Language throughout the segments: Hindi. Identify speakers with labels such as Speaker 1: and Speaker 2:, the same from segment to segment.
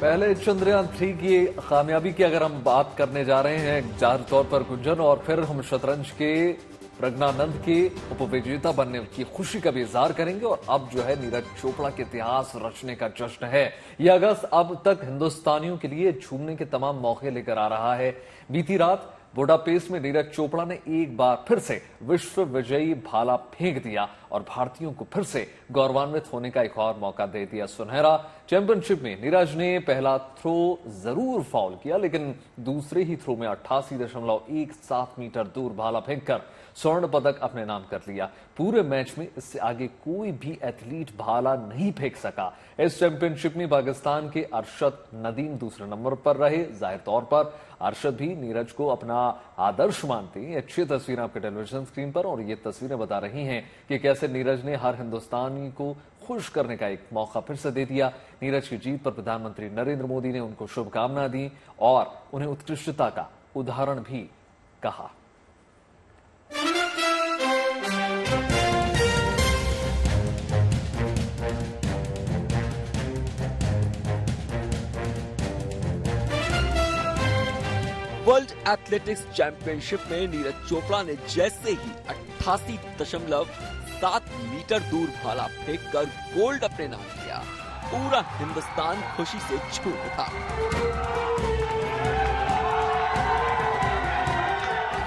Speaker 1: पहले चंद्रयान-3 की कामयाबी की अगर हम बात करने जा रहे हैं जाहिर तौर पर गुंजन, और फिर हम शतरंज के प्रज्ञानंद के उपविजेता बनने की खुशी का भी इजहार करेंगे। और अब जो है नीरज चोपड़ा के इतिहास रचने का जश्न है। यह अगस्त अब तक हिंदुस्तानियों के लिए झूमने के तमाम मौके लेकर आ रहा है। बीती रात बुडापेस्ट में नीरज चोपड़ा ने एक बार फिर से विश्व विजयी भाला फेंक दिया और भारतीयों को फिर से गौरवान्वित होने का एक और मौका दे दिया। सुनहरा चैंपियनशिप में नीरज ने पहला थ्रो जरूर फाउल किया, लेकिन दूसरे ही थ्रो में 88.17 मीटर दूर भाला फेंककर स्वर्ण पदक अपने नाम कर लिया। पूरे मैच में इससे आगे कोई भी एथलीट भाला नहीं फेंक सका। इस चैंपियनशिप में पाकिस्तान के अरशद नदीम दूसरे नंबर पर रहे। जाहिर तौर पर अरशद भी नीरज को अपना आदर्श मानते हैं। अच्छी तस्वीरें आपके टेलीविजन स्क्रीन पर, और ये तस्वीरें बता रही हैं कि कैसे नीरज ने हर हिंदुस्तानी को खुश करने का एक मौका फिर से दे दिया। नीरज की जीत पर प्रधानमंत्री नरेंद्र मोदी ने उनको शुभकामनाएं दी और उन्हें उत्कृष्टता का उदाहरण भी कहा।
Speaker 2: वर्ल्ड एथलेटिक्स चैंपियनशिप में नीरज चोपड़ा ने जैसे ही 88.7 मीटर दूर भाला फेंककर गोल्ड अपने नाम किया, पूरा हिंदुस्तान खुशी से झूम उठा।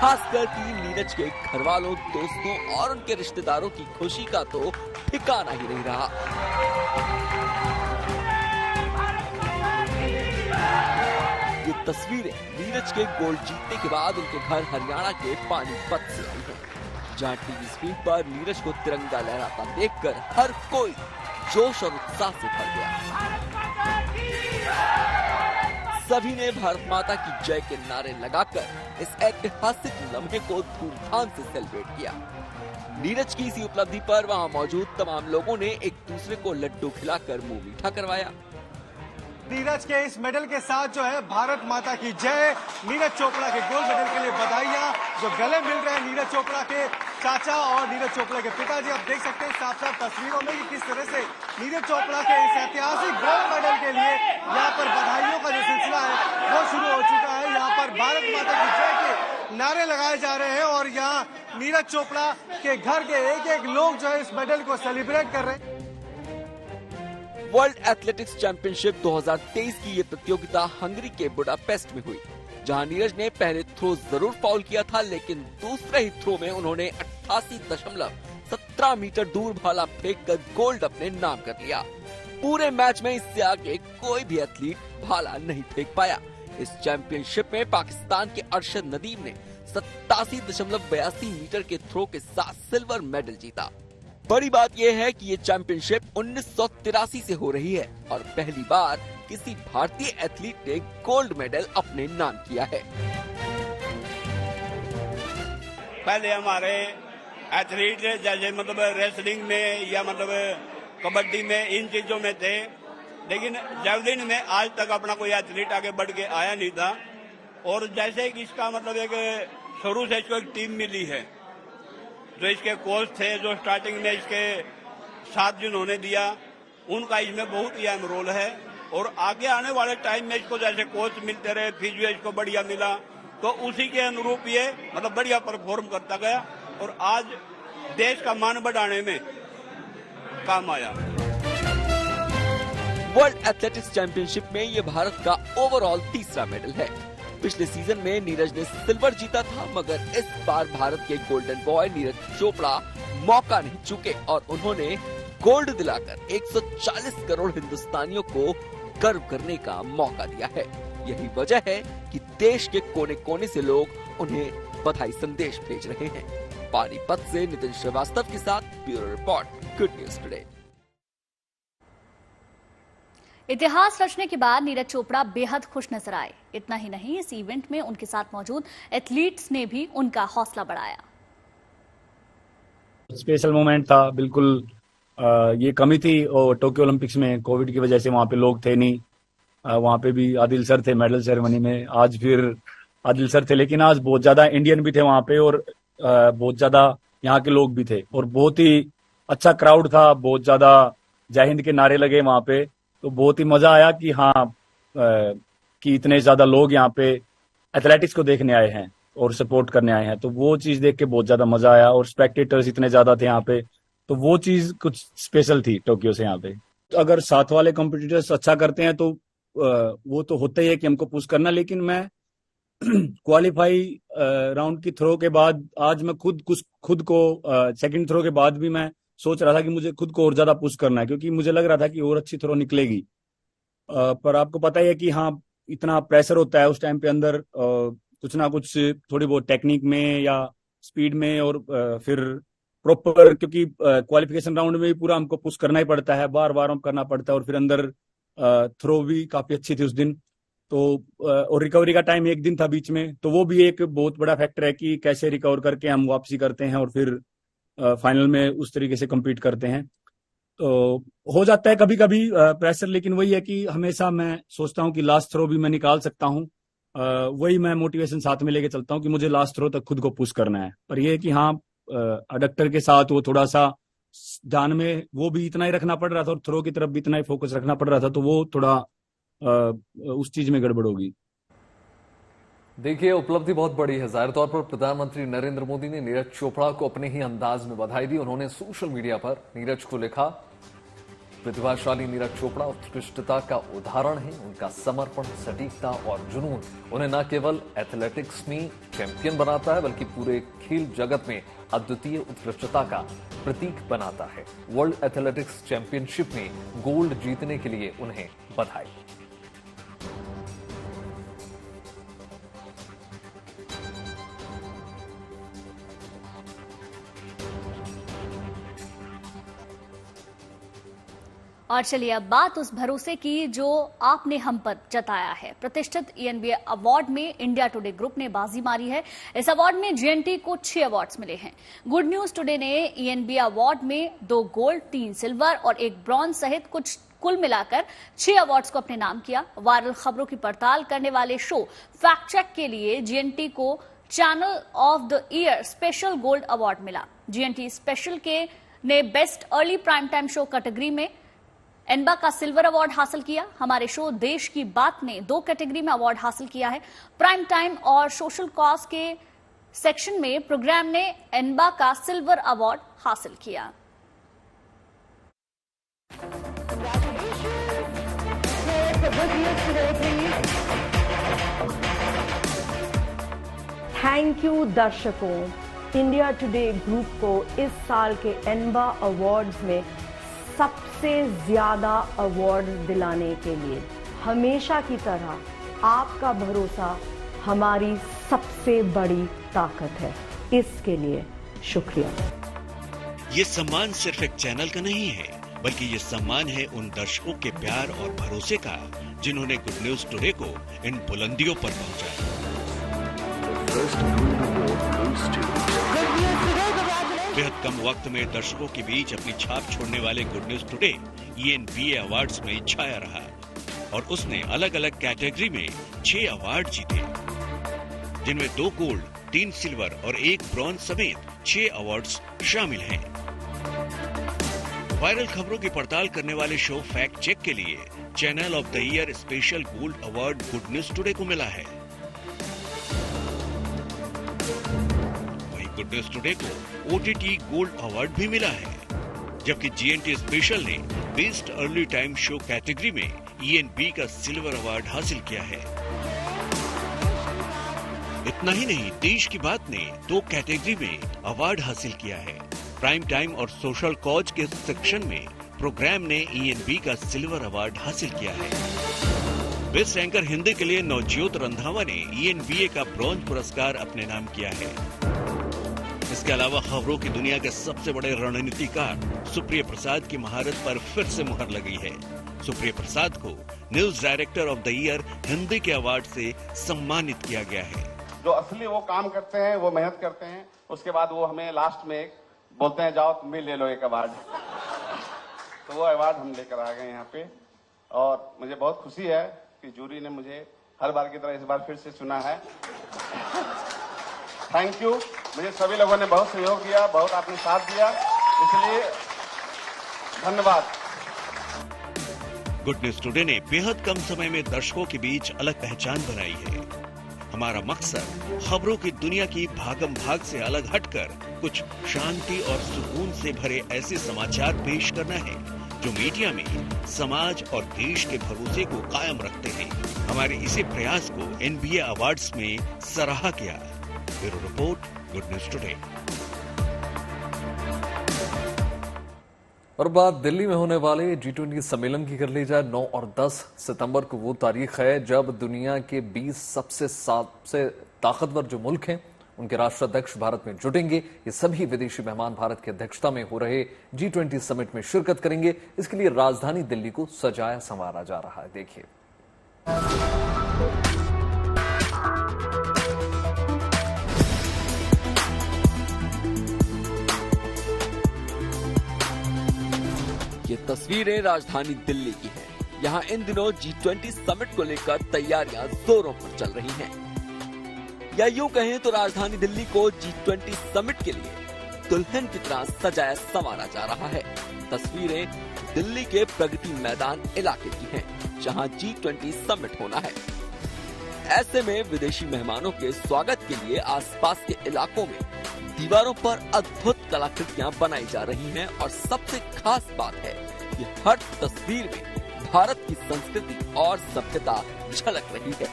Speaker 2: खासकर कि नीरज के घर वालों, दोस्तों और उनके रिश्तेदारों की खुशी का तो ठिकाना ही नहीं रहा। ये तस्वीरें नीरज के गोल्ड जीतने के बाद उनके घर हरियाणा के पानीपत से आई हैं, जहां टीवी स्क्रीन पर नीरज को तिरंगा लहराता देखकर हर कोई जोश और उत्साह से भर गया। सभी ने भारत माता की जय के नारे लगाकर इस ऐतिहासिक लम्हे को धूमधाम से सेलिब्रेट किया। नीरज की इसी उपलब्धि पर वहां मौजूद तमाम लोगों ने एक दूसरे को लड्डू खिलाकर मुंह मीठा करवाया।
Speaker 3: नीरज के इस मेडल के साथ जो है भारत माता की जय, नीरज चोपड़ा के गोल्ड मेडल के लिए बधाइयां जो गले मिल रहे हैं नीरज चोपड़ा के चाचा और नीरज चोपड़ा के पिताजी। आप देख सकते हैं साफ साफ तस्वीरों में कि किस तरह से नीरज चोपड़ा के इस ऐतिहासिक गोल्ड मेडल के लिए यहाँ पर बधाइयों का जो सिलसिला है वो शुरू हो चुका है। यहाँ पर भारत माता की जय के नारे लगाए जा रहे हैं और यहाँ नीरज चोपड़ा के घर के एक एक लोग जो है इस मेडल को सेलिब्रेट कर रहे हैं।
Speaker 2: वर्ल्ड एथलेटिक्स चैंपियनशिप 2023 की ये प्रतियोगिता हंगरी के बुडापेस्ट में हुई, जहां नीरज ने पहले थ्रो जरूर फाउल किया था, लेकिन दूसरे ही थ्रो में उन्होंने 88.17 मीटर दूर भाला फेंककर गोल्ड अपने नाम कर लिया। पूरे मैच में इससे आगे कोई भी एथलीट भाला नहीं फेंक पाया। इस चैंपियनशिप में पाकिस्तान के अरशद नदीम ने 87.82 मीटर के थ्रो के साथ सिल्वर मेडल जीता। बड़ी बात यह है कि ये चैंपियनशिप 1983 से हो रही है और पहली बार किसी भारतीय एथलीट ने गोल्ड मेडल अपने नाम किया है।
Speaker 4: पहले हमारे एथलीट जैसे मतलब रेसलिंग में या मतलब कबड्डी में इन चीजों में थे, लेकिन जेवलिन में आज तक अपना कोई एथलीट आगे बढ़ के आया नहीं था। और जैसे कि इसका मतलब एक शुरू से इसको एक टीम मिली है, जो इसके कोच थे, जो स्टार्टिंग में इसके साथ जिन्होंने दिया, उनका इसमें बहुत ही अहम रोल है। और आगे आने वाले टाइम में इसको जैसे कोच मिलते रहे, फिजियो इसको बढ़िया मिला, तो उसी के अनुरूप ये मतलब बढ़िया परफॉर्म करता गया और आज देश का मान बढ़ाने में काम आया।
Speaker 2: वर्ल्ड एथलेटिक्स चैंपियनशिप में ये भारत का ओवरऑल तीसरा मेडल है। पिछले सीजन में नीरज ने सिल्वर जीता था, मगर इस बार भारत के गोल्डन बॉय नीरज चोपड़ा मौका नहीं चूके और उन्होंने गोल्ड दिलाकर 140 करोड़ हिंदुस्तानियों को गर्व करने का मौका दिया है। यही वजह है कि देश के कोने कोने से लोग उन्हें बधाई संदेश भेज रहे हैं। पानीपत से नितिन श्रीवास्तव के साथ bureau report, good news today.
Speaker 5: इतिहास रचने के बाद नीरज चोपड़ा बेहद खुश नजर आए। इतना ही नहीं, इस इवेंट में उनके साथ मौजूद एथलीट्स ने भी उनका हौसला बढ़ाया।
Speaker 6: स्पेशल मोमेंट था बिल्कुल। ये कमी थी और टोक्यो ओलंपिक्स में कोविड की वजह से वहां पे लोग थे नहीं। वहां पे भी आदिल सर थे मेडल सेरेमनी में, आज फिर आदिल सर थे, लेकिन आज बहुत ज्यादा इंडियन भी थे वहां पे और बहुत ज्यादा यहाँ के लोग भी थे और बहुत ही अच्छा क्राउड था। बहुत ज्यादा जय हिंद के नारे लगे वहां पे, तो बहुत ही मजा आया कि हाँ कि इतने ज्यादा लोग यहाँ पे एथलेटिक्स को देखने आए हैं और सपोर्ट करने आए हैं, तो वो चीज देख के बहुत ज्यादा मजा आया। और स्पेक्टेटर्स इतने ज्यादा थे यहाँ पे, तो वो चीज कुछ स्पेशल थी टोक्यो से यहाँ पे। तो अगर साथ वाले कॉम्पिटिटर्स अच्छा करते हैं तो वो तो होता ही है कि हमको पुश करना, लेकिन मैं क्वालिफाई राउंड की थ्रो के बाद आज मैं खुद को सेकंड थ्रो के बाद भी मैं सोच रहा था कि मुझे खुद को और ज्यादा पुश करना है, क्योंकि मुझे लग रहा था कि और अच्छी थ्रो निकलेगी। पर आपको पता ही है कि हाँ, इतना प्रेशर होता है उस टाइम पे अंदर, कुछ ना कुछ थोड़ी बहुत टेक्निक में या स्पीड में, और फिर प्रॉपर, क्योंकि क्वालिफिकेशन राउंड में भी पूरा हमको पुश करना ही पड़ता है, बार बार हम करना पड़ता है। और फिर अंदर थ्रो भी काफी अच्छी थी उस दिन, तो और रिकवरी का टाइम एक दिन था बीच में, तो वो भी एक बहुत बड़ा फैक्टर है कि कैसे रिकवर करके हम वापसी करते हैं और फिर फाइनल में उस तरीके से कम्पीट करते हैं। तो हो जाता है कभी कभी प्रेशर, लेकिन वही है कि हमेशा मैं सोचता हूँ कि लास्ट थ्रो भी मैं निकाल सकता हूँ। वही मैं मोटिवेशन साथ में लेके चलता हूँ कि मुझे लास्ट थ्रो तक खुद को पुश करना है। पर यह है कि हाँ, अडक्टर के साथ वो थोड़ा सा ध्यान में वो भी इतना ही रखना पड़ रहा था और थ्रो की तरफ भी इतना ही फोकस रखना पड़ रहा था, तो वो थोड़ा उस चीज में गड़बड़ होगी।
Speaker 1: देखिए, उपलब्धि बहुत बड़ी है। जाहिर तौर पर प्रधानमंत्री नरेंद्र मोदी ने नीरज चोपड़ा को अपने ही अंदाज में बधाई दी। उन्होंने सोशल मीडिया पर नीरज को लिखा, प्रतिभाशाली नीरज चोपड़ा उत्कृष्टता का उदाहरण है। उनका समर्पण, सटीकता और जुनून उन्हें न केवल एथलेटिक्स में चैंपियन बनाता है, बल्कि पूरे खेल जगत में अद्वितीय उत्कृष्टता का प्रतीक बनाता है। वर्ल्ड एथलेटिक्स चैंपियनशिप में गोल्ड जीतने के लिए उन्हें बधाई।
Speaker 5: और चलिए अब बात उस भरोसे की जो आपने हम पर जताया है। प्रतिष्ठित ENBA अवार्ड में इंडिया टुडे ग्रुप ने बाजी मारी है। इस अवार्ड में GNT को 6 अवार्ड्स मिले हैं। गुड न्यूज टुडे ने ENBA अवार्ड में 2 गोल्ड, 3 सिल्वर और 1 ब्रॉन्ज सहित कुल मिलाकर 6 अवार्ड्स को अपने नाम किया। वायरल खबरों की पड़ताल करने वाले शो फैक्ट चेक के लिए GNT को channel of the year special gold award मिला। GNT स्पेशल ने best early prime time show category में एनबा का सिल्वर अवार्ड हासिल किया। हमारे शो देश की बात ने 2 कैटेगरी में अवार्ड हासिल किया है। प्राइम टाइम और सोशल कॉज के सेक्शन में प्रोग्राम ने एनबा का सिल्वर अवार्ड हासिल किया।
Speaker 7: थैंक यू दर्शकों, इंडिया टुडे ग्रुप को इस साल के एनबा अवार्ड्स में सबसे ज्यादा अवार्ड दिलाने के लिए। हमेशा की तरह आपका भरोसा हमारी सबसे बड़ी ताकत है। इसके लिए शुक्रिया।
Speaker 8: ये सम्मान सिर्फ एक चैनल का नहीं है, बल्कि ये सम्मान है उन दर्शकों के प्यार और भरोसे का जिन्होंने गुड न्यूज टुडे को इन बुलंदियों पर पहुंचाया। बेहद कम वक्त में दर्शकों के बीच अपनी छाप छोड़ने वाले good news today ENBA awards में छाया रहा और उसने अलग अलग कैटेगरी में 6 अवार्ड जीते, जिनमें 2 गोल्ड, 3 सिल्वर और 1 ब्रॉन्ज समेत 6 अवार्ड्स शामिल हैं। वायरल खबरों की पड़ताल करने वाले शो फैक्ट चेक के लिए channel of the year special gold award good news today को मिला है। गुड न्यूज टुडे को OTT गोल्ड अवार्ड भी मिला है, जबकि GNT स्पेशल ने best early time show category में ENB का सिल्वर अवार्ड हासिल किया है। इतना ही नहीं, देश की बात ने 2 कैटेगरी में अवार्ड हासिल किया है। प्राइम टाइम और सोशल कॉज के सेक्शन में प्रोग्राम ने ENB का सिल्वर अवार्ड हासिल किया है। बेस्ट एंकर हिंदी के लिए नवज्योत रंधावा ने ENBA का ब्रॉन्ज पुरस्कार अपने नाम किया है। इसके अलावा खबरों की दुनिया के सबसे बड़े रणनीतिकार सुप्रिया प्रसाद की महारत पर फिर से मुहर लगी है। सुप्रिया प्रसाद को news director of the year Hindi के अवार्ड से सम्मानित किया गया है।
Speaker 9: जो असली वो काम करते हैं, वो मेहनत करते हैं, उसके बाद वो हमें लास्ट में बोलते हैं जाओ तुम भी ले लो एक अवार्ड। तो वो अवार्ड हम लेकर आ गए यहाँ पे और मुझे बहुत खुशी है कि जूरी ने मुझे हर बार की तरह इस बार फिर से चुना है। Thank you. मुझे सभी लोगों ने बहुत सहयोग किया, बहुत आपने साथ दिया, इसलिए धन्यवाद।
Speaker 8: गुड न्यूज टुडे ने बेहद कम समय में दर्शकों के बीच अलग पहचान बनाई है। हमारा मकसद खबरों की दुनिया की भागम भाग से अलग हटकर कुछ शांति और सुकून से भरे ऐसे समाचार पेश करना है जो मीडिया में समाज और देश के भरोसे को कायम रखते हैं। हमारे इसी प्रयास को NBA अवार्ड्स में सराहा गया। Bureau report, good news today.
Speaker 1: और बात दिल्ली में होने वाले G20 सम्मेलन की कर ली जाए। 9 और 10 सितंबर को वो तारीख है जब दुनिया के 20 सबसे ताकतवर जो मुल्क हैं उनके राष्ट्राध्यक्ष भारत में जुटेंगे। ये सभी विदेशी मेहमान भारत की अध्यक्षता में हो रहे G20 समिट में शिरकत करेंगे। इसके लिए राजधानी दिल्ली को सजाया संवारा जा रहा है। देखिए,
Speaker 2: ये तस्वीरें राजधानी दिल्ली की हैं। यहाँ इन दिनों G20 समिट को लेकर तैयारियां जोरों पर चल रही हैं। या यूं कहें तो राजधानी दिल्ली को G20 समिट के लिए दुल्हन की तरह सजाया संवारा जा रहा है। तस्वीरें दिल्ली के प्रगति मैदान इलाके की हैं, जहां G20 समिट होना है। ऐसे में विदेशी मेहमानों के स्वागत के लिए आसपास के इलाकों में दीवारों पर अद्भुत कलाकृतियां बनाई जा रही हैं और सबसे खास बात है कि हर तस्वीर में भारत की संस्कृति और सभ्यता झलक रही है।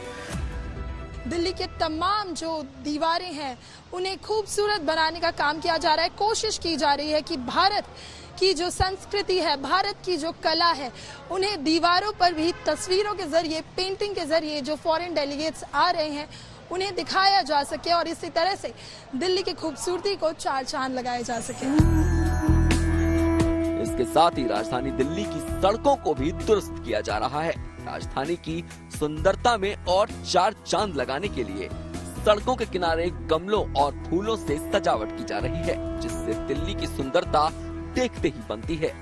Speaker 10: दिल्ली के तमाम जो दीवारें हैं उन्हें खूबसूरत बनाने का काम किया जा रहा है। कोशिश की जा रही है कि भारत की जो संस्कृति है, भारत की जो कला है, उन्हें दीवारों पर भी तस्वीरों के जरिए, पेंटिंग के जरिए जो फॉरेन डेलीगेट्स आ रहे हैं उन्हें दिखाया जा सके और इसी तरह से दिल्ली की खूबसूरती को चार चांद लगाए जा सके।
Speaker 2: इसके साथ ही राजधानी दिल्ली की सड़कों को भी दुरुस्त किया जा रहा है। राजधानी की सुंदरता में और चार चांद लगाने के लिए सड़कों के किनारे गमलों और फूलों से सजावट की जा रही है, जिससे दिल्ली की सुंदरता देखते ही बनती है।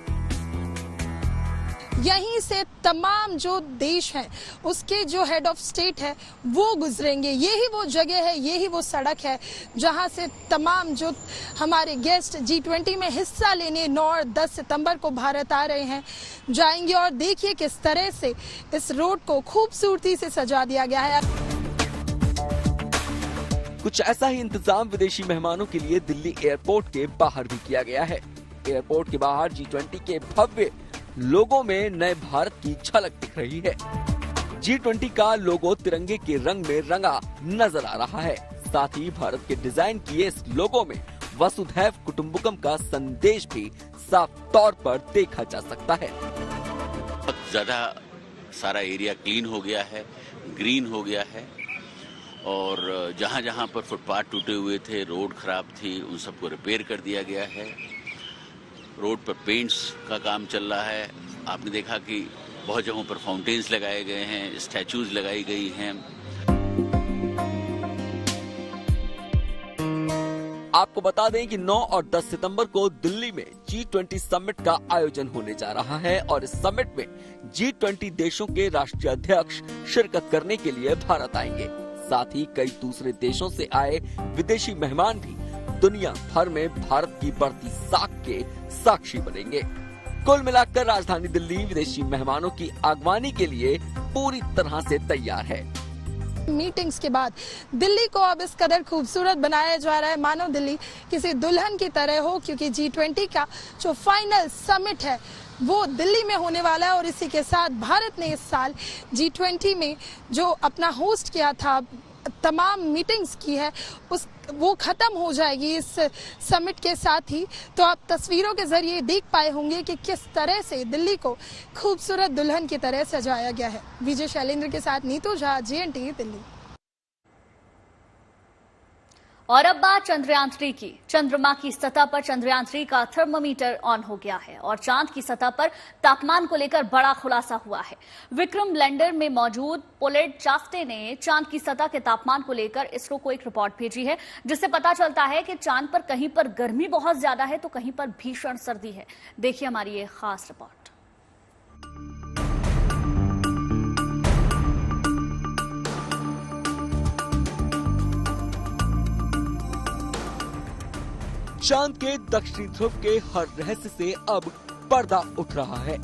Speaker 10: यहीं से तमाम जो देश है उसके जो हेड ऑफ स्टेट है वो गुजरेंगे। यही वो जगह है, यही वो सड़क है जहां से तमाम जो हमारे गेस्ट G20 में हिस्सा लेने 9 और 10 सितंबर को भारत आ रहे हैं जाएंगे। और देखिए किस तरह से इस रोड को खूबसूरती से सजा दिया गया है।
Speaker 2: कुछ ऐसा ही इंतजाम विदेशी मेहमानों के लिए दिल्ली एयरपोर्ट के बाहर भी किया गया है। एयरपोर्ट के बाहर G20 के भव्य लोगों में नए भारत की झलक दिख रही है। G20 का लोगो तिरंगे के रंग में रंगा नजर आ रहा है। साथ ही भारत के डिजाइन किए इस लोगो में वसुधैव कुटुंबकम का संदेश भी साफ तौर पर देखा जा सकता है।
Speaker 11: बहुत ज्यादा सारा एरिया क्लीन हो गया है, ग्रीन हो गया है और जहां जहां पर फुटपाथ टूटे हुए थे, रोड खराब थी, उन सबको रिपेयर कर दिया गया है। रोड पर पेंट्स का काम चल रहा है। आपने देखा कि बहुत जगहों पर फाउंटेन्स लगाए गए हैं, स्टैचूज लगाई गई हैं।
Speaker 2: आपको बता दें कि 9 और 10 सितंबर को दिल्ली में G20 समिट का आयोजन होने जा रहा है और इस समिट में G20 देशों के राष्ट्रीय अध्यक्ष शिरकत करने के लिए भारत आएंगे। साथ ही कई दूसरे देशों से आए विदेशी मेहमान भी दुनिया भर में भारत की बढ़ती साख के साक्षी बनेंगे। कुल मिलाकर राजधानी दिल्ली विदेशी मेहमानों की आगवानी के लिए पूरी तरह से तैयार है।
Speaker 10: मीटिंग्स के बाद दिल्ली को अब इस कदर खूबसूरत बनाया जा रहा है मानो दिल्ली किसी दुल्हन की तरह हो, क्योंकि G20 का जो फाइनल समिट है वो दिल्ली में होने वाला है। और इसी के साथ भारत ने इस साल G20 में जो अपना होस्ट किया था, तमाम मीटिंग्स की है, वो खत्म हो जाएगी इस समिट के साथ ही। तो आप तस्वीरों के जरिए देख पाए होंगे कि किस तरह से दिल्ली को खूबसूरत दुल्हन की तरह सजाया गया है। विजय शैलेंद्र के साथ नीतू झा, GNT दिल्ली।
Speaker 5: और अब बात चंद्रयान 3 की। चंद्रमा की सतह पर चंद्रयान 3 का थर्मोमीटर ऑन हो गया है और चांद की सतह पर तापमान को लेकर बड़ा खुलासा हुआ है। विक्रम लैंडर में मौजूद पोलेड चाफ्टे ने चांद की सतह के तापमान को लेकर इसरो को एक रिपोर्ट भेजी है, जिससे पता चलता है कि चांद पर कहीं पर गर्मी बहुत ज्यादा है तो कहीं पर भीषण सर्दी है। देखिए हमारी ये खास रिपोर्ट।
Speaker 2: चांद के दक्षिणी ध्रुव के हर रहस्य से अब पर्दा उठ रहा है।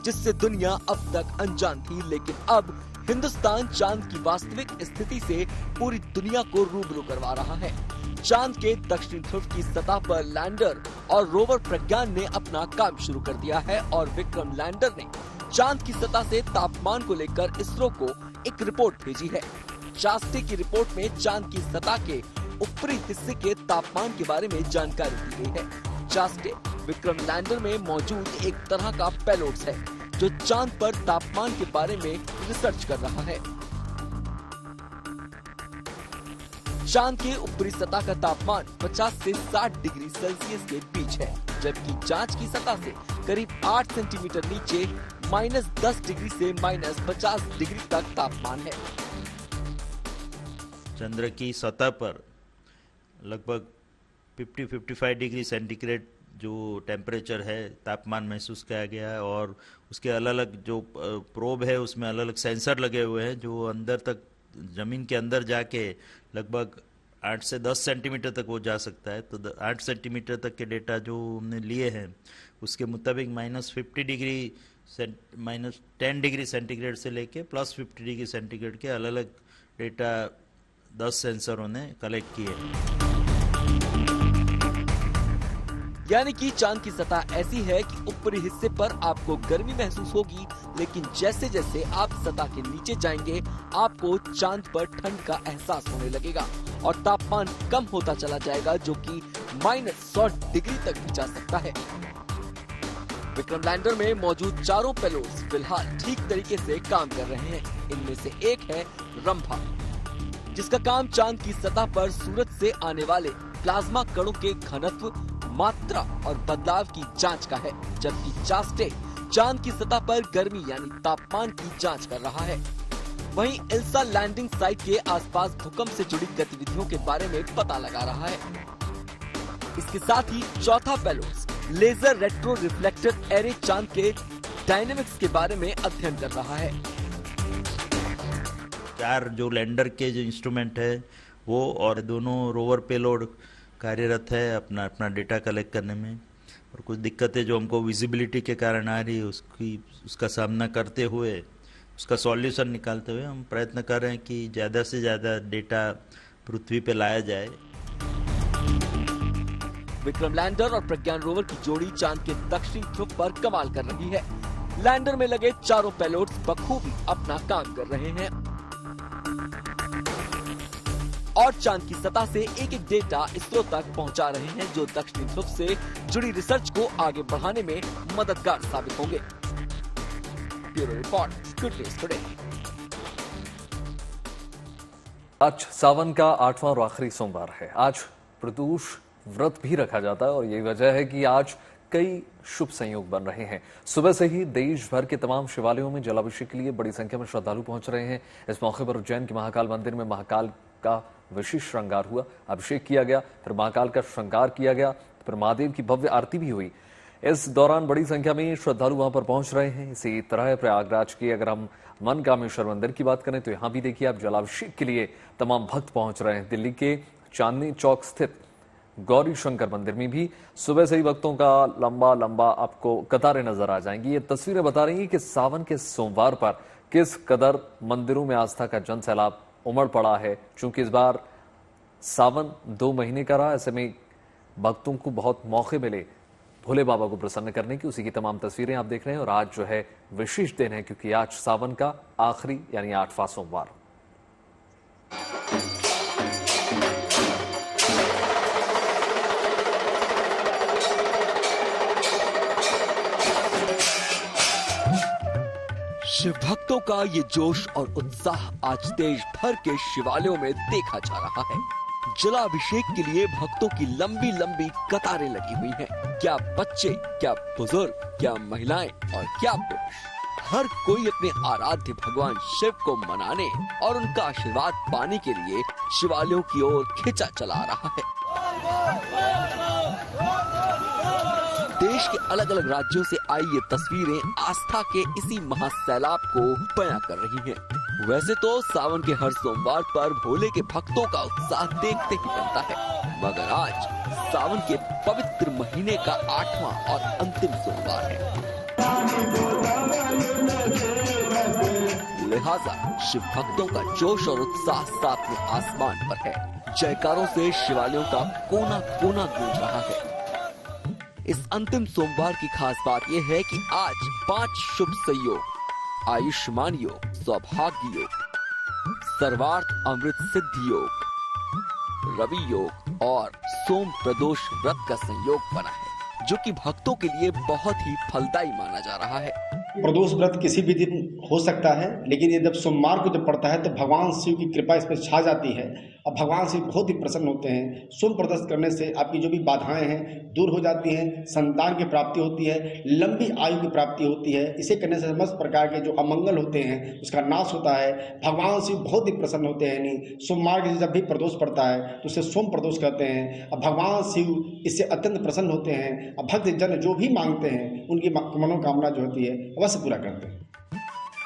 Speaker 2: जिससे दुनिया अब तक अनजान थी, लेकिन अब हिंदुस्तान चांद की वास्तविक स्थिति से पूरी दुनिया को रूबरू करवा रहा है। चांद के दक्षिणी ध्रुव की सतह पर लैंडर और रोवर प्रज्ञान ने अपना काम शुरू कर दिया है और विक्रम लैंडर ने चांद की सतह से तापमान को लेकर इसरो को एक रिपोर्ट भेजी है। शास्त्री की रिपोर्ट में चांद की सतह के ऊपरी हिस्से के तापमान के बारे में जानकारी दी गई है। शास्त्री विक्रम लैंडर में मौजूद एक तरह का पेलोड है जो चांद पर तापमान के बारे में रिसर्च कर रहा है। चांद के ऊपरी सतह का तापमान 50 से 60 डिग्री सेल्सियस के बीच है, जबकि जांच की सतह से करीब 8 सेंटीमीटर नीचे -10 डिग्री से -50 डिग्री तक तापमान है।
Speaker 12: चंद्र की सतह पर लगभग 50-55 डिग्री सेंटीग्रेड जो टेम्परेचर है, तापमान महसूस किया गया है और उसके अलग अलग जो प्रोब है उसमें अलग अलग सेंसर लगे हुए हैं जो अंदर तक जमीन के अंदर जाके लगभग 8 से 10 सेंटीमीटर तक वो जा सकता है। तो 8 सेंटीमीटर तक के डेटा जो हमने लिए हैं उसके मुताबिक -50 डिग्री -10 डिग्री सेंटीग्रेड से लेके +50 डिग्री सेंटीग्रेड के अलग अलग डेटा 10 सेंसरों ने कलेक्ट किए।
Speaker 2: यानी कि चांद की सतह ऐसी है कि ऊपरी हिस्से पर आपको गर्मी महसूस होगी, लेकिन जैसे जैसे आप सतह के नीचे जाएंगे आपको चांद पर ठंड का एहसास होने लगेगा और तापमान कम होता चला जाएगा, जो कि -100 डिग्री तक भी जा सकता है। विक्रम लैंडर में मौजूद चारों पेलोड्स फिलहाल ठीक तरीके से काम कर रहे हैं। इनमें से एक है रंभा, जिसका काम चांद की सतह पर सूरज से आने वाले प्लाज्मा कणों के घनत्व, मात्रा और बदलाव की जांच का है, जबकि चास्टे चांद की सतह पर गर्मी यानी तापमान की जांच कर रहा है। वहीं इल्सा लैंडिंग साइट के आसपास भूकंप से जुड़ी गतिविधियों के बारे में पता लगा रहा है। इसके साथ ही चौथा payload laser retro reflector array चांद के डायनेमिक्स के बारे में अध्ययन कर रहा है।
Speaker 12: 4 जो लैंडर के जो इंस्ट्रूमेंट है वो और दोनों रोवर पेलोड कार्यरत है अपना डेटा कलेक्ट करने में, और कुछ दिक्कतें जो हमको विजिबिलिटी के कारण आ रही है उसका सामना करते हुए उसका सॉल्यूशन निकालते हुए हम प्रयत्न कर रहे हैं कि ज़्यादा से ज़्यादा डेटा पृथ्वी पे लाया जाए।
Speaker 2: विक्रम लैंडर और प्रज्ञान रोवर की जोड़ी चांद के दक्षिणी ध्रुव पर कमाल कर रही है। लैंडर में लगे चारों पेलोड्स बखूबी अपना काम कर रहे हैं और चांद की सतह से एक एक डेटा इसरो तक पहुंचा रहे हैं, जो दक्षिणी ध्रुव से जुड़ी रिसर्च को आगे बढ़ाने में मददगार साबित होंगे। Bureau report, good news today.
Speaker 1: आज सावन का 8वां और आखिरी सोमवार है। आज प्रदोष व्रत भी रखा जाता है और यही वजह है कि आज कई शुभ संयोग बन रहे हैं। सुबह से ही देश भर के तमाम शिवालयों में जलाभिषेक के लिए बड़ी संख्या में श्रद्धालु पहुंच रहे हैं। इस मौके पर उज्जैन के महाकाल मंदिर में महाकाल का विशेष श्रृंगार हुआ, अभिषेक किया गया, फिर महाकाल का श्रृंगार किया गया, फिर महादेव की भव्य आरती भी हुई। इस दौरान बड़ी संख्या में श्रद्धालु वहां पर पहुंच रहे हैं। इसी तरह प्रयागराज के अगर हम मनकामेश्वर मंदिर की बात करें तो यहां भी देखिए आप जलाभिषेक के लिए तमाम भक्त पहुंच रहे हैं। दिल्ली के चांदनी चौक स्थित गौरी शंकर मंदिर में भी सुबह से ही भक्तों का लंबा आपको कतारें नजर आ जाएंगी। ये तस्वीरें बता रही हैं कि सावन के सोमवार पर किस कदर मंदिरों में आस्था का जन सैलाब उमड़ पड़ा है। चूंकि इस बार सावन 2 महीने का रहा, ऐसे में भक्तों को बहुत मौके मिले भोले बाबा को प्रसन्न करने की। उसी की तमाम तस्वीरें आप देख रहे हैं और आज जो है विशेष दिन है क्योंकि आज सावन का आखिरी यानी 8वां सोमवार।
Speaker 2: शिव भक्तों का ये जोश और उत्साह आज देश भर के शिवालयों में देखा जा रहा है। जलाभिषेक के लिए भक्तों की लंबी लंबी कतारें लगी हुई हैं। क्या बच्चे, क्या बुजुर्ग, क्या महिलाएं और क्या पुरुष, हर कोई अपने आराध्य भगवान शिव को मनाने और उनका आशीर्वाद पाने के लिए शिवालयों की ओर खिंचा चला रहा है। देश के अलग अलग राज्यों से आई ये तस्वीरें आस्था के इसी महासैलाब को बयां कर रही हैं। वैसे तो सावन के हर सोमवार पर भोले के भक्तों का उत्साह देखते ही बनता है, मगर आज सावन के पवित्र महीने का 8वां और अंतिम सोमवार है। लिहाजा शिव भक्तों का जोश और उत्साह सातवें आसमान पर है। जयकारों से शिवालयों का कोना कोना गूंज रहा है। इस अंतिम सोमवार की खास बात यह है कि आज 5 शुभ संयोग, आयुष्मान योग, सौभाग्य योग, सर्वार्थ अमृत सिद्धि योग, रवि योग और सोम प्रदोष व्रत का संयोग बना है, जो कि भक्तों के लिए बहुत ही फलदायी माना जा रहा है।
Speaker 13: प्रदोष व्रत किसी भी दिन हो सकता है, लेकिन ये जब सोमवार को जब पड़ता है तो भगवान शिव की कृपा इस पर छा जाती है और भगवान शिव बहुत ही प्रसन्न होते हैं। सोम प्रदोष करने से आपकी जो भी बाधाएं हैं दूर हो जाती हैं, संतान की प्राप्ति होती है, लंबी आयु की प्राप्ति होती है। इसे करने से समस्त प्रकार के जो अमंगल होते हैं उसका नाश होता है। भगवान शिव बहुत ही प्रसन्न होते हैं। नहीं, सोमवार के जब भी प्रदोष पड़ता है तो उसे सोम प्रदोष कहते हैं और भगवान शिव इससे अत्यंत प्रसन्न होते हैं और भक्त जन जो भी मांगते हैं उनकी मनोकामना जो होती है अवश्य पूरा करते हैं।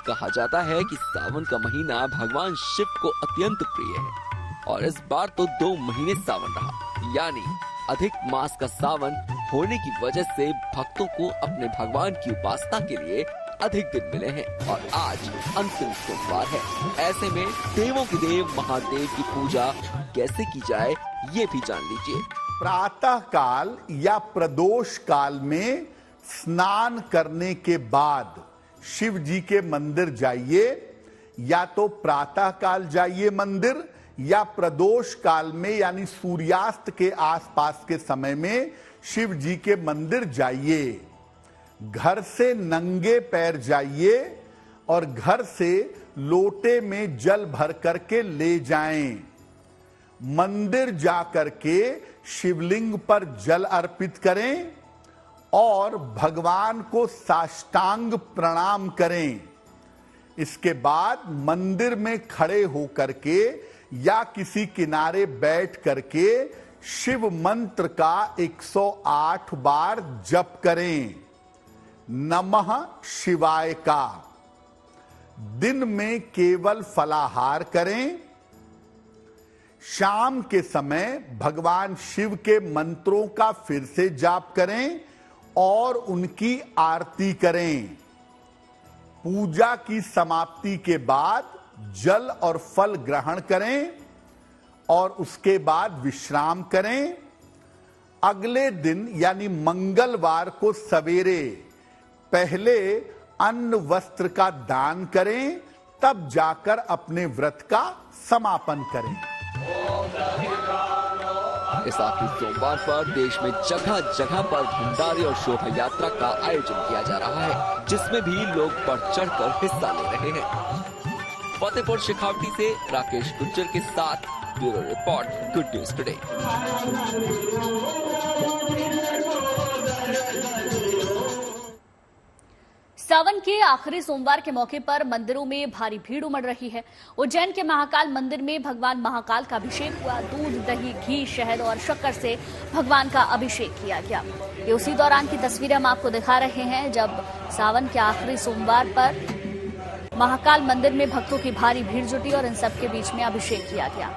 Speaker 2: कहा जाता है कि सावन का महीना भगवान शिव को अत्यंत प्रिय है और इस बार तो 2 महीने सावन रहा, यानी अधिक मास का सावन होने की वजह से भक्तों को अपने भगवान की उपासना के लिए अधिक दिन मिले हैं और आज अंतिम सोमवार है। ऐसे में देवों के देव महादेव की पूजा कैसे की जाए ये भी जान लीजिए।
Speaker 14: प्रातः काल या प्रदोष काल में स्नान करने के बाद शिव जी के मंदिर जाइए, या तो प्रातः काल जाइए मंदिर या प्रदोष काल में यानी सूर्यास्त के आसपास के समय में शिव जी के मंदिर जाइए। घर से नंगे पैर जाइए और घर से लोटे में जल भर करके ले जाएं। मंदिर जाकर के शिवलिंग पर जल अर्पित करें और भगवान को साष्टांग प्रणाम करें। इसके बाद मंदिर में खड़े होकर के या किसी किनारे बैठ करके शिव मंत्र का 108 बार जप करें, नमः शिवाय का। दिन में केवल फलाहार करें। शाम के समय भगवान शिव के मंत्रों का फिर से जाप करें और उनकी आरती करें। पूजा की समाप्ति के बाद जल और फल ग्रहण करें और उसके बाद विश्राम करें। अगले दिन यानी मंगलवार को सवेरे पहले अन्न वस्त्र का दान करें, तब जाकर अपने व्रत का समापन करें।
Speaker 2: इस आखिरी सोमवार पर देश में जगह जगह पर भंडारे और शोभा यात्रा का आयोजन किया जा रहा है, जिसमें भी लोग बढ़ चढ़कर हिस्सा ले रहे हैं। फतेहपुर शेखावटी से राकेश गुज्जर के साथ bureau report, good news today.
Speaker 5: Sawan के आखिरी सोमवार के मौके पर मंदिरों में भारी भीड़ उमड़ रही है। उज्जैन के महाकाल मंदिर में भगवान महाकाल का अभिषेक हुआ। दूध, दही, घी, शहद और शक्कर से भगवान का अभिषेक किया गया। ये उसी दौरान की तस्वीरें हम आपको दिखा रहे हैं जब सावन के आखिरी सोमवार पर महाकाल मंदिर में भक्तों की भारी भीड़ जुटी और इन सबके बीच में अभिषेक किया गया।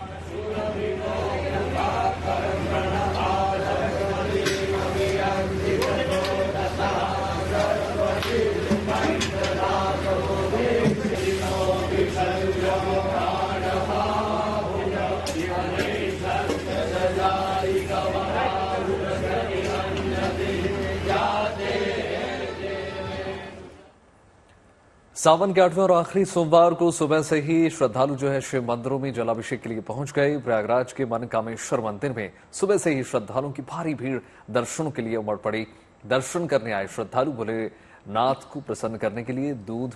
Speaker 1: सावन के 8वें और आखिरी सोमवार को सुबह से ही श्रद्धालु जो है शिव मंदिरों में जलाभिषेक के लिए पहुंच गए। प्रयागराज के मनकामेश्वर मंदिर में सुबह से ही श्रद्धालुओं की भारी भीड़ दर्शनों के लिए उमड़ पड़ी। दर्शन करने आए श्रद्धालु भोलेनाथ को प्रसन्न करने के लिए दूध,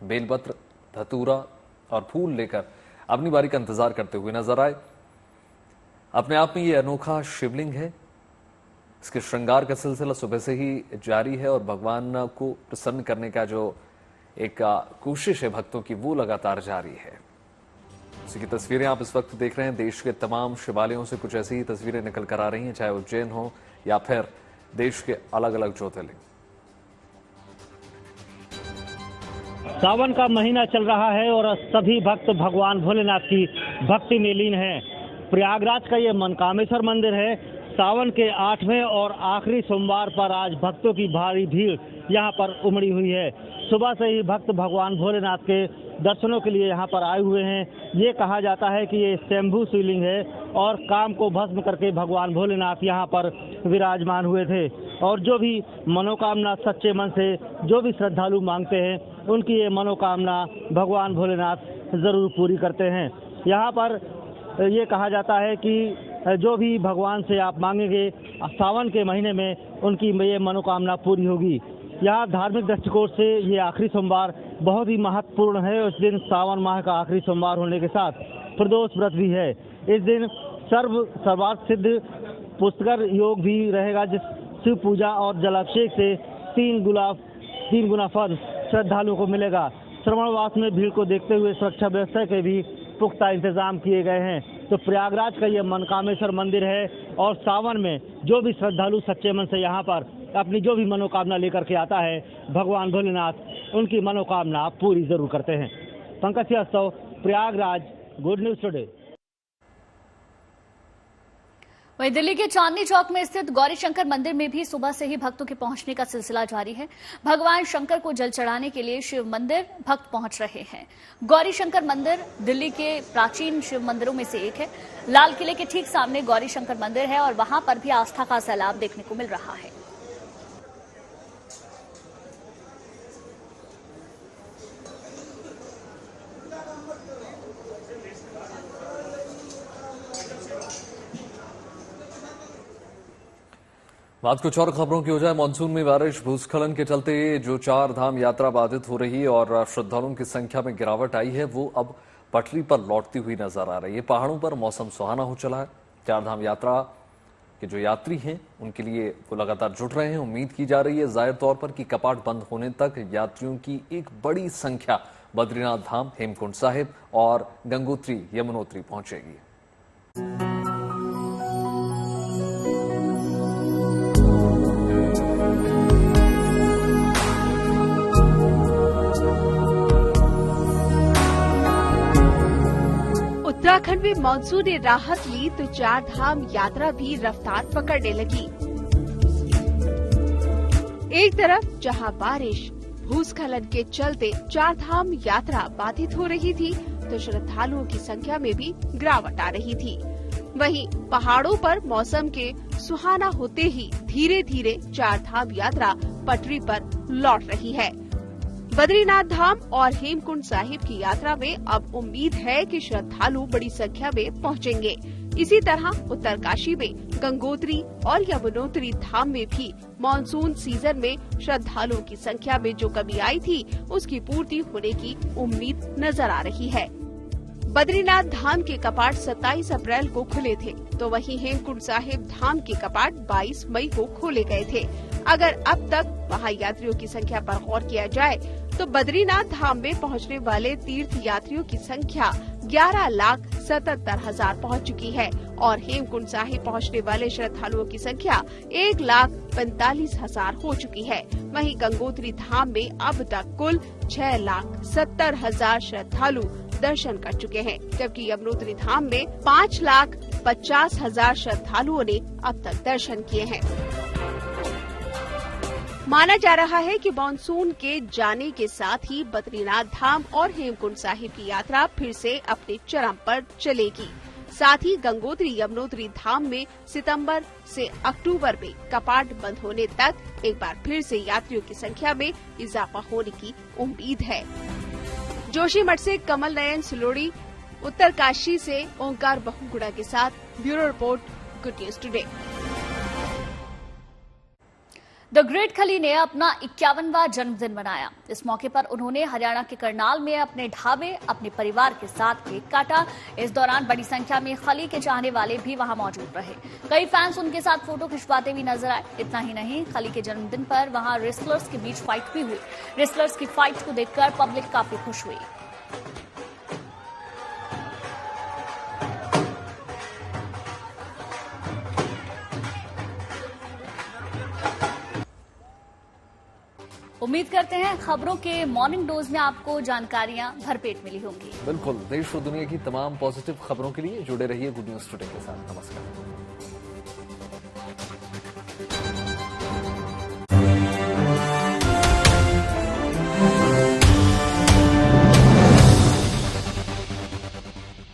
Speaker 1: बेलपत्र, धतूरा और फूल लेकर अपनी बारी का इंतजार करते हुए नजर आए। अपने आप में ये अनोखा शिवलिंग है। इसके श्रृंगार का सिलसिला सुबह से ही जारी है और भगवान को प्रसन्न करने का जो एक कोशिश है भक्तों की, वो लगातार जारी है। इसी की तस्वीरें आप इस वक्त देख रहे हैं। देश के तमाम शिवालयों से कुछ ऐसी ही तस्वीरें निकल कर आ रही हैं, चाहे उज्जैन हो या फिर देश के अलग अलग ज्योतिर्लिंग।
Speaker 15: सावन का महीना चल रहा है और सभी भक्त भगवान भोलेनाथ की भक्ति में लीन है। प्रयागराज का ये मनकामेश्वर मंदिर है। सावन के 8वें और आखिरी सोमवार पर आज भक्तों की भारी भीड़ यहाँ पर उमड़ी हुई है। सुबह से ही भक्त भगवान भोलेनाथ के दर्शनों के लिए यहाँ पर आए हुए हैं। ये कहा जाता है कि ये स्वयंभू शिवलिंग है और काम को भस्म करके भगवान भोलेनाथ यहाँ पर विराजमान हुए थे और जो भी मनोकामना सच्चे मन से जो भी श्रद्धालु मांगते हैं उनकी ये मनोकामना भगवान भोलेनाथ जरूर पूरी करते हैं। यहाँ पर ये कहा जाता है कि जो भी भगवान से आप मांगेंगे सावन के महीने में उनकी ये मनोकामना पूरी होगी। यहाँ धार्मिक दृष्टिकोण से ये आखिरी सोमवार बहुत ही महत्वपूर्ण है। उस दिन सावन माह का आखिरी सोमवार होने के साथ प्रदोष व्रत भी है। इस दिन सर्वार्थ सिद्ध पुष्कर योग भी रहेगा, जिस शिव पूजा और जलाभिषेक से 3 गुना फल श्रद्धालुओं को मिलेगा। श्रवणवास में भीड़ को देखते हुए सुरक्षा व्यवस्था के भी पुख्ता इंतजाम किए गए हैं। तो प्रयागराज का ये मनकामेश्वर मंदिर है और सावन में जो भी श्रद्धालु सच्चे मन से यहाँ पर अपनी जो भी मनोकामना लेकर के आता है भगवान भोलेनाथ उनकी मनोकामना पूरी जरूर करते हैं। Pankaj Srivastava, Prayagraj, good news today.
Speaker 5: वहीं दिल्ली के चांदनी चौक में स्थित गौरी शंकर मंदिर में भी सुबह से ही भक्तों के पहुंचने का सिलसिला जारी है। भगवान शंकर को जल चढ़ाने के लिए शिव मंदिर भक्त पहुंच रहे हैं। गौरी शंकर मंदिर दिल्ली के प्राचीन शिव मंदिरों में से एक है। लाल किले के ठीक सामने गौरी शंकर मंदिर है और वहां पर भी आस्था का सैलाब देखने को मिल रहा है।
Speaker 1: बात कुछ और खबरों की हो जाए। मानसून में बारिश, भूस्खलन के चलते जो 4 धाम यात्रा बाधित हो रही है और श्रद्धालुओं की संख्या में गिरावट आई है, वो अब पटरी पर लौटती हुई नजर आ रही है। पहाड़ों पर मौसम सुहाना हो चला है। 4 धाम यात्रा के जो यात्री हैं उनके लिए वो लगातार जुट रहे हैं। उम्मीद की जा रही है जाहिर तौर पर कि कपाट बंद होने तक यात्रियों की एक बड़ी संख्या बद्रीनाथ धाम, हेमकुंड साहिब और गंगोत्री यमुनोत्री पहुंचेगी।
Speaker 16: उत्तराखंड में मानसून ने राहत ली तो 4 धाम यात्रा भी रफ्तार पकड़ने लगी। एक तरफ जहां बारिश, भूस्खलन के चलते 4 धाम यात्रा बाधित हो रही थी तो श्रद्धालुओं की संख्या में भी गिरावट आ रही थी। वहीं पहाड़ों पर मौसम के सुहाना होते ही धीरे धीरे 4 धाम यात्रा पटरी पर लौट रही है। बद्रीनाथ धाम और हेमकुंड साहिब की यात्रा में अब उम्मीद है कि श्रद्धालु बड़ी संख्या में पहुंचेंगे। इसी तरह उत्तरकाशी में गंगोत्री और यमुनोत्री धाम में भी मानसून सीजन में श्रद्धालुओं की संख्या में जो कमी आई थी उसकी पूर्ति होने की उम्मीद नजर आ रही है। बद्रीनाथ धाम के कपाट 27 अप्रैल को खुले थे तो वहीं हेमकुंड साहिब धाम के कपाट 22 मई को खोले गए थे। अगर अब तक वहां यात्रियों की संख्या पर गौर किया जाए तो बद्रीनाथ धाम में पहुंचने वाले तीर्थ यात्रियों की संख्या 11,77,000 पहुंच चुकी है और हेमकुंड साहिब पहुंचने वाले श्रद्धालुओं की संख्या 1,45,000 हो चुकी है। वहीं गंगोत्री धाम में अब तक कुल 6,70,000 श्रद्धालु दर्शन कर चुके हैं, जबकि यमुनोत्री धाम में 5,50,000 श्रद्धालुओं ने अब तक दर्शन किए हैं। माना जा रहा है कि मानसून के जाने के साथ ही बद्रीनाथ धाम और हेमकुंड साहिब की यात्रा फिर से अपने चरम पर चलेगी। साथ ही गंगोत्री यमुनोत्री धाम में सितंबर से अक्टूबर में कपाट बंद होने तक एक बार फिर से यात्रियों की संख्या में इजाफा होने की उम्मीद है। जोशीमठ से कमल नयन सिलोड़ी, उत्तरकाशी से ओंकार बहुगुणा के साथ bureau report, good news today.
Speaker 5: The great खली ने अपना 51वां जन्मदिन मनाया। इस मौके पर उन्होंने हरियाणा के करनाल में अपने ढाबे अपने परिवार के साथ केक काटा। इस दौरान बड़ी संख्या में खली के चाहने वाले भी वहां मौजूद रहे। कई फैंस उनके साथ फोटो खिंचवाते भी नजर आए। इतना ही नहीं, खली के जन्मदिन पर वहां रेसलर्स के बीच फाइट भी हुई। रेसलर्स की फाइट को देखकर पब्लिक काफी खुश हुई। उम्मीद करते हैं खबरों के मॉर्निंग डोज में आपको जानकारियां भरपेट मिली होंगी।
Speaker 1: बिल्कुल, देश और दुनिया की तमाम पॉजिटिव खबरों के लिए जुड़े रहिए गुड न्यूज टुडे के साथ। नमस्कार।